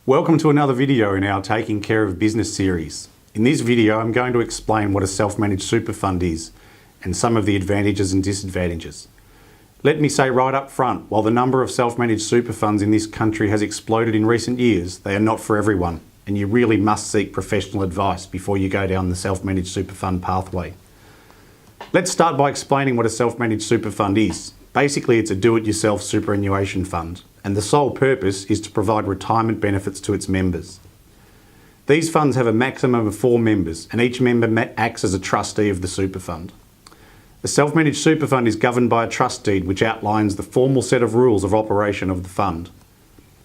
Welcome to another video in our Taking Care of Business series. In this video, I'm going to explain what a self-managed super fund is and some of the advantages and disadvantages. Let me say right up front, while the number of self-managed super funds in this country has exploded in recent years, they are not for everyone, and you really must seek professional advice before you go down the self-managed super fund pathway. Let's start by explaining what a self-managed super fund is. Basically, it's a do-it-yourself superannuation fund, and the sole purpose is to provide retirement benefits to its members. These funds have a maximum of 4 members, and each member acts as a trustee of the super fund. A self-managed super fund is governed by a trust deed which outlines the formal set of rules of operation of the fund.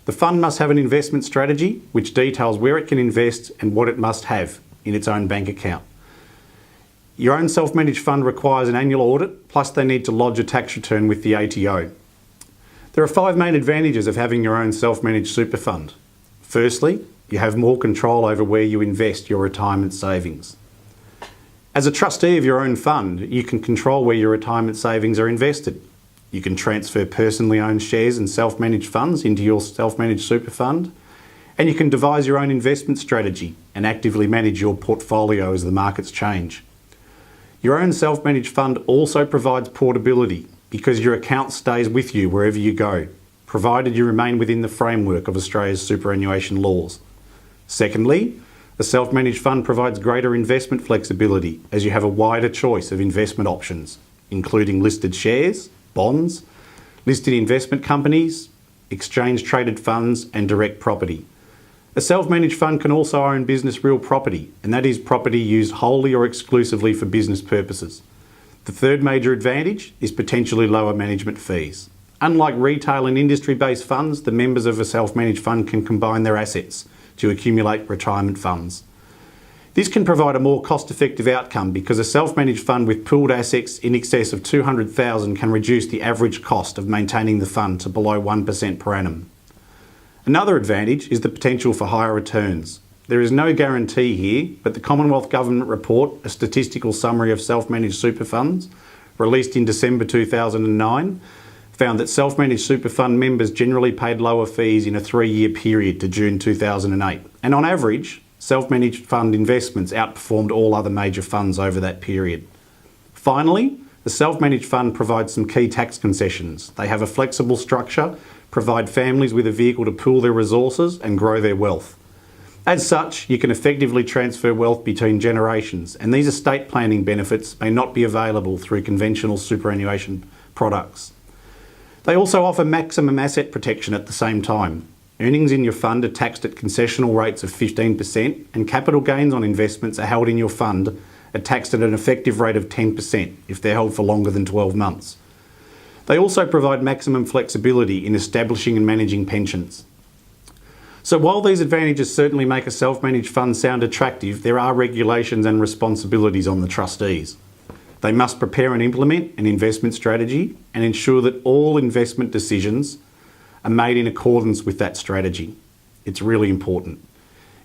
The fund must have an investment strategy which details where it can invest and what it must have in its own bank account. Your own self-managed fund requires an annual audit, plus they need to lodge a tax return with the ATO. There are 5 main advantages of having your own self-managed super fund. Firstly, you have more control over where you invest your retirement savings. As a trustee of your own fund, you can control where your retirement savings are invested. You can transfer personally owned shares and self-managed funds into your self-managed super fund, and you can devise your own investment strategy and actively manage your portfolio as the markets change. Your own self-managed fund also provides portability because your account stays with you wherever you go, provided you remain within the framework of Australia's superannuation laws. Secondly, a self-managed fund provides greater investment flexibility as you have a wider choice of investment options, including listed shares, bonds, listed investment companies, exchange-traded funds and direct property. A self-managed fund can also own business real property, and that is property used wholly or exclusively for business purposes. The third major advantage is potentially lower management fees. Unlike retail and industry-based funds, the members of a self-managed fund can combine their assets to accumulate retirement funds. This can provide a more cost-effective outcome because a self-managed fund with pooled assets in excess of $200,000 can reduce the average cost of maintaining the fund to below 1% per annum. Another advantage is the potential for higher returns. There is no guarantee here, but the Commonwealth Government report, a statistical summary of self-managed super funds, released in December 2009, found that self-managed super fund members generally paid lower fees in a 3-year period to June 2008. And on average, self-managed fund investments outperformed all other major funds over that period. Finally, the self-managed fund provides some key tax concessions. They have a flexible structure, provide families with a vehicle to pool their resources and grow their wealth. As such, you can effectively transfer wealth between generations, and these estate planning benefits may not be available through conventional superannuation products. They also offer maximum asset protection at the same time. Earnings in your fund are taxed at concessional rates of 15%, and capital gains on investments are held in your fund are taxed at an effective rate of 10% if they're held for longer than 12 months. They also provide maximum flexibility in establishing and managing pensions. So while these advantages certainly make a self-managed fund sound attractive, there are regulations and responsibilities on the trustees. They must prepare and implement an investment strategy and ensure that all investment decisions are made in accordance with that strategy. It's really important.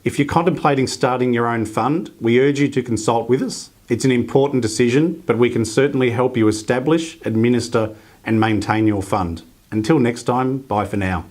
If you're contemplating starting your own fund, we urge you to consult with us. It's an important decision, but we can certainly help you establish, administer, and maintain your fund. Until next time, bye for now.